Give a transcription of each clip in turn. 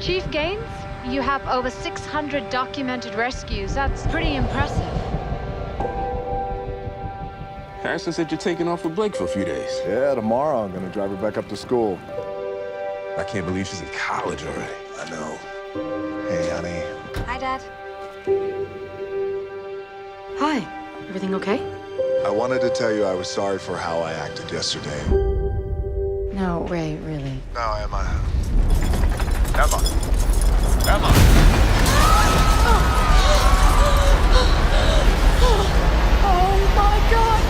Chief Gaines, you have over 600 documented rescues. That's pretty impressive. Harrison said you're taking off with Blake for a few days. Yeah, tomorrow I'm gonna drive her back up to school. I can't believe she's in college already. I know. Hey, honey. Hi, Dad. Hi. Everything okay? I wanted to tell you I was sorry for how I acted yesterday. No, Ray, really. No, Emma. Emma. Emma! Oh my God!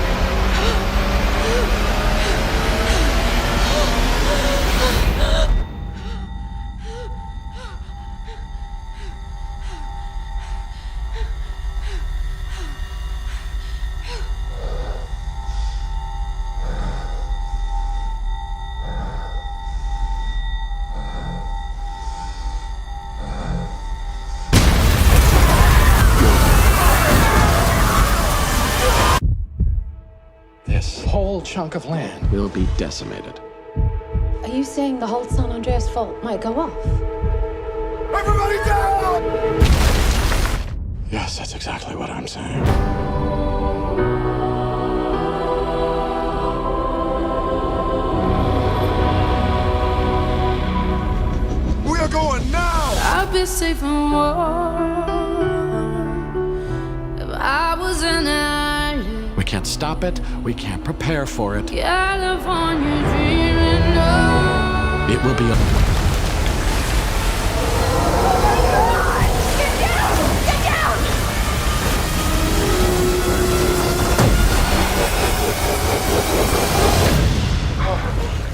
This whole chunk of land will be decimated. Are you saying the whole San Andreas fault might go off? Everybody down! Yes, that's exactly what I'm saying. We are going now! I'd be safe and warm if I was an island. We can't stop it. We can't prepare for it. California dreaming of. It will be a...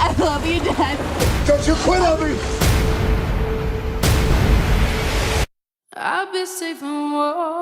I love you, Dad. Don't you quit on me! I'll be safe and warm.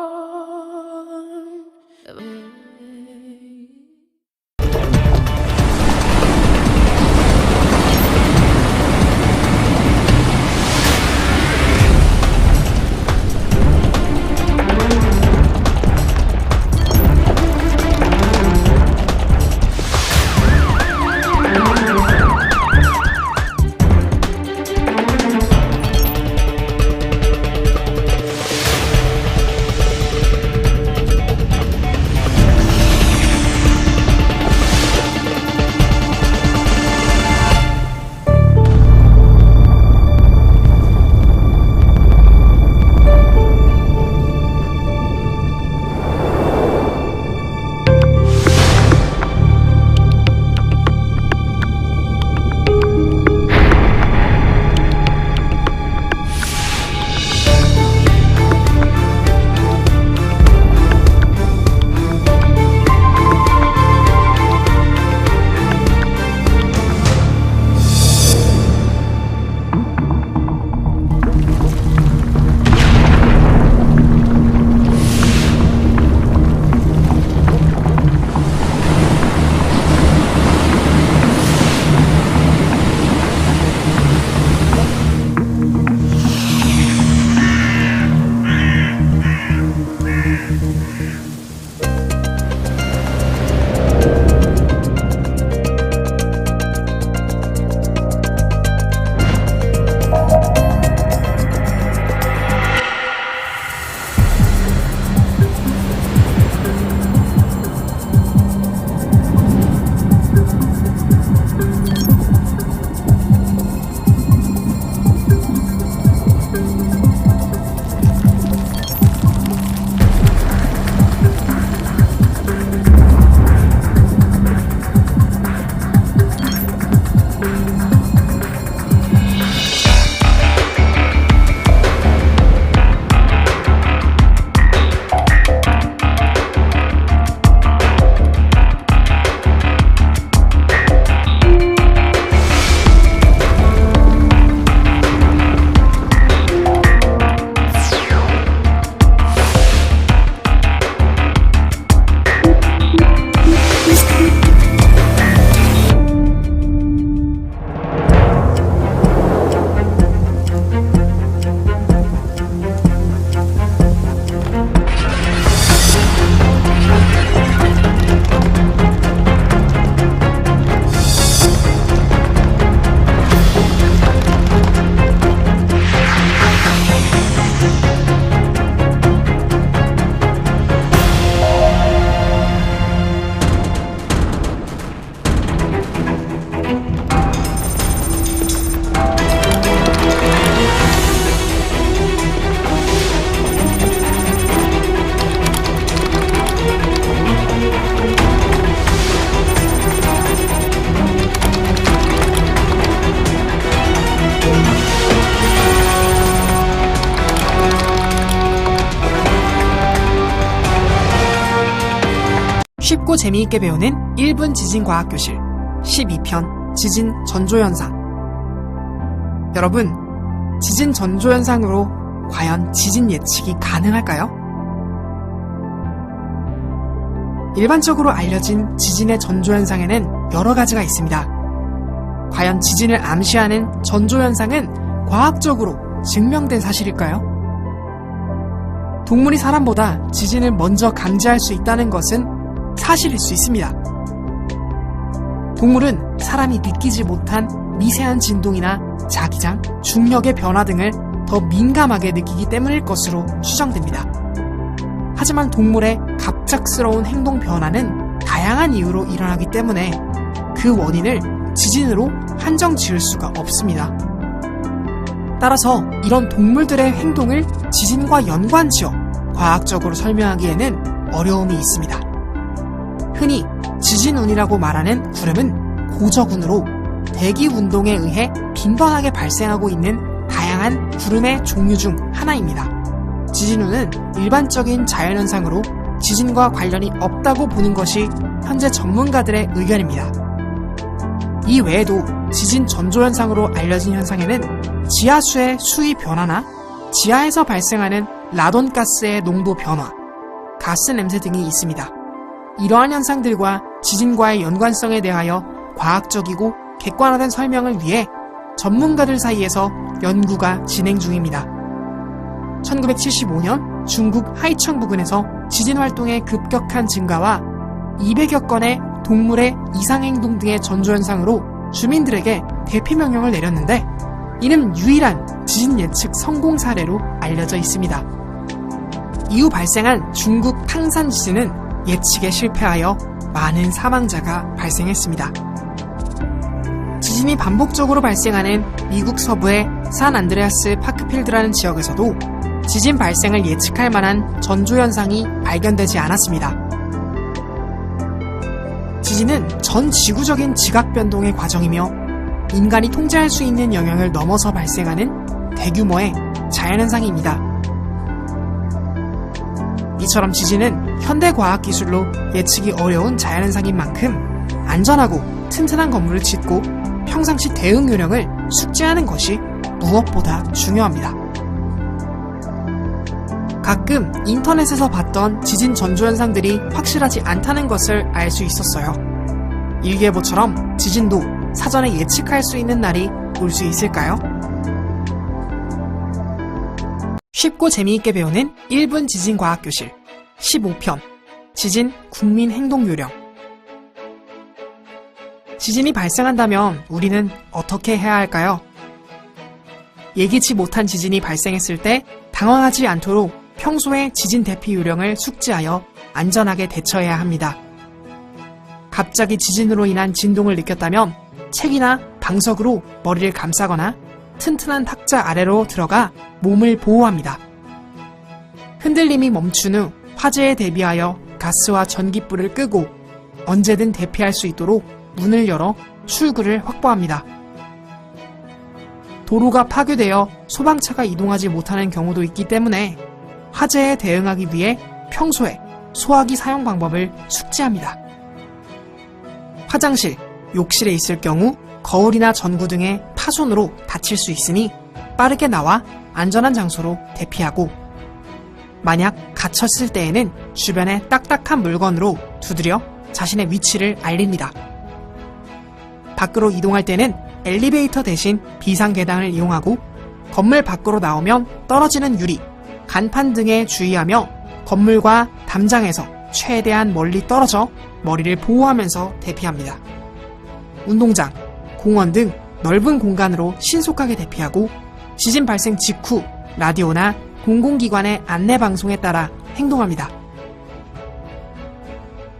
재미있게 배우는 1분 지진과학교실 12편 지진 전조현상. 여러분, 지진 전조현상으로 과연 지진 예측이 가능할까요? 일반적으로 알려진 지진의 전조현상에는 여러 가지가 있습니다. 과연 지진을 암시하는 전조현상은 과학적으로 증명된 사실일까요? 동물이 사람보다 지진을 먼저 감지할 수 있다는 것은 사실일 수 있습니다. 동물은 사람이 느끼지 못한 미세한 진동이나 자기장, 중력의 변화 등을 더 민감하게 느끼기 때문일 것으로 추정됩니다. 하지만 동물의 갑작스러운 행동 변화는 다양한 이유로 일어나기 때문에 그 원인을 지진으로 한정 지을 수가 없습니다. 따라서 이런 동물들의 행동을 지진과 연관지어 과학적으로 설명하기에는 어려움이 있습니다. 흔히 지진운이라고 말하는 구름은 고저군으로 대기 운동에 의해 빈번하게 발생하고 있는 다양한 구름의 종류 중 하나입니다. 지진운은 일반적인 자연현상으로 지진과 관련이 없다고 보는 것이 현재 전문가들의 의견입니다. 이 외에도 지진 전조현상으로 알려진 현상에는 지하수의 수위 변화나 지하에서 발생하는 라돈가스의 농도 변화, 가스 냄새 등이 있습니다. 이러한 현상들과 지진과의 연관성에 대하여 과학적이고 객관화된 설명을 위해 전문가들 사이에서 연구가 진행 중입니다. 1975년 중국 하이청 부근에서 지진 활동의 급격한 증가와 200여 건의 동물의 이상행동 등의 전조현상으로 주민들에게 대피 명령을 내렸는데 이는 유일한 지진 예측 성공 사례로 알려져 있습니다. 이후 발생한 중국 탕산 지진은 예측에 실패하여 많은 사망자가 발생했습니다. 지진이 반복적으로 발생하는 미국 서부의 산 안드레아스 파크필드라는 지역에서도 지진 발생을 예측할 만한 전조현상이 발견되지 않았습니다. 지진은 전 지구적인 지각 변동의 과정이며 인간이 통제할 수 있는 영역을 넘어서 발생하는 대규모의 자연현상입니다. 이처럼 지진은 현대 과학 기술로 예측이 어려운 자연현상인 만큼 안전하고 튼튼한 건물을 짓고 평상시 대응 요령을 숙지하는 것이 무엇보다 중요합니다. 가끔 인터넷에서 봤던 지진 전조현상들이 확실하지 않다는 것을 알 수 있었어요. 일기예보처럼 지진도 사전에 예측할 수 있는 날이 올 수 있을까요? 쉽고 재미있게 배우는 1분 지진과학교실 15편 지진 국민 행동 요령. 지진이 발생한다면 우리는 어떻게 해야 할까요? 예기치 못한 지진이 발생했을 때 당황하지 않도록 평소에 지진 대피 요령을 숙지하여 안전하게 대처해야 합니다. 갑자기 지진으로 인한 진동을 느꼈다면 책이나 방석으로 머리를 감싸거나 튼튼한 탁자 아래로 들어가 몸을 보호합니다. 흔들림이 멈춘 후 화재에 대비하여 가스와 전기불을 끄고 언제든 대피할 수 있도록 문을 열어 출구를 확보합니다. 도로가 파괴되어 소방차가 이동하지 못하는 경우도 있기 때문에 화재에 대응하기 위해 평소에 소화기 사용 방법을 숙지합니다. 화장실, 욕실에 있을 경우 거울이나 전구 등의 파손으로 다칠 수 있으니 빠르게 나와 안전한 장소로 대피하고 만약 갇혔을 때에는 주변에 딱딱한 물건으로 두드려 자신의 위치를 알립니다. 밖으로 이동할 때는 엘리베이터 대신 비상계단을 이용하고 건물 밖으로 나오면 떨어지는 유리, 간판 등에 주의하며 건물과 담장에서 최대한 멀리 떨어져 머리를 보호하면서 대피합니다. 운동장, 공원 등 넓은 공간으로 신속하게 대피하고 지진 발생 직후 라디오나 공공기관의 안내방송에 따라 행동합니다.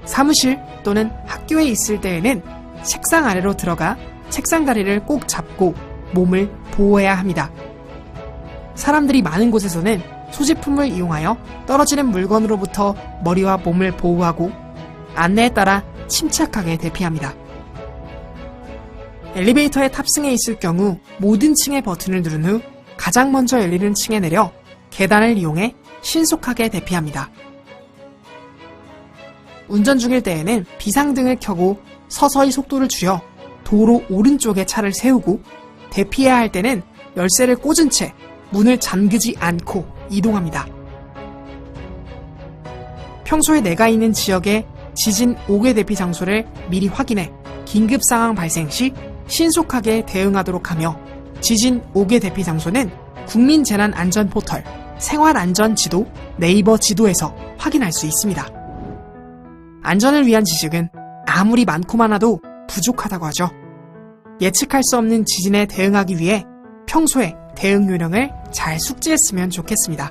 사무실 또는 학교에 있을 때에는 책상 아래로 들어가 책상 다리를 꼭 잡고 몸을 보호해야 합니다. 사람들이 많은 곳에서는 소지품을 이용하여 떨어지는 물건으로부터 머리와 몸을 보호하고 안내에 따라 침착하게 대피합니다. 엘리베이터에 탑승해 있을 경우 모든 층의 버튼을 누른 후 가장 먼저 열리는 층에 내려 계단을 이용해 신속하게 대피합니다. 운전 중일 때에는 비상등을 켜고 서서히 속도를 줄여 도로 오른쪽에 차를 세우고 대피해야 할 때는 열쇠를 꽂은 채 문을 잠그지 않고 이동합니다. 평소에 내가 있는 지역의 지진 5개 대피 장소를 미리 확인해 긴급 상황 발생 시 신속하게 대응하도록 하며 지진 5개 대피 장소는 국민재난안전포털 생활안전지도 네이버 지도에서 확인할 수 있습니다. 안전을 위한 지식은 아무리 많고 많아도 부족하다고 하죠. 예측할 수 없는 지진에 대응하기 위해 평소에 대응 요령을 잘 숙지했으면 좋겠습니다.